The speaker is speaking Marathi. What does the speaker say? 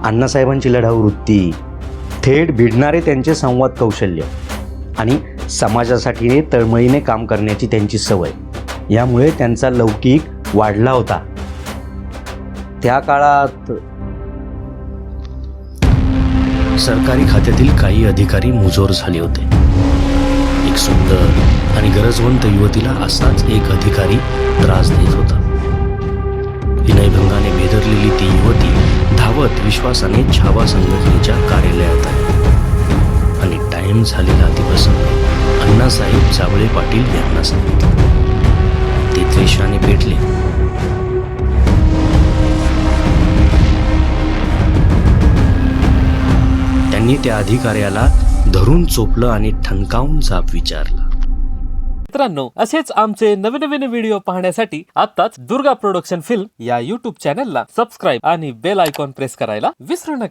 अण्णासाहेबांची लढाऊ वृत्ती, थेट भिडणारे त्यांचे संवाद कौशल्य आणि समाजासाठी तळमळीने काम करण्याची त्यांची सवय, यामुळे त्यांचा लौकिक वाढला होता. त्या काळात सरकारी खात्यातील काही अधिकारी मुजोर झाले होते. एक सुंदर आणि गरजवंत युवतीला असाच एक अधिकारी त्रास देत होता. विनयभंगाने भेदरलेली ती युवती धावत विश्वासाने छावा संघटनेच्या कार्यालयात आली आणि टाइम झालेला दिवसांनी अण्णासाहेब जावळे पाटील यांना सांगितलं. ते द्वेषाने पेटले. त्यांनी त्या अधिकाऱ्याला धरून चोपलं आणि ठणकावून जाब विचारला. मित्रांनो, असेच आमचे नवीन व्हिडिओ पाहण्यासाठी आताच दुर्गा प्रोडक्शन फिल्म या YouTube चॅनलला सबस्क्राईब आणि बेल आयकॉन प्रेस करायला विसरू नका.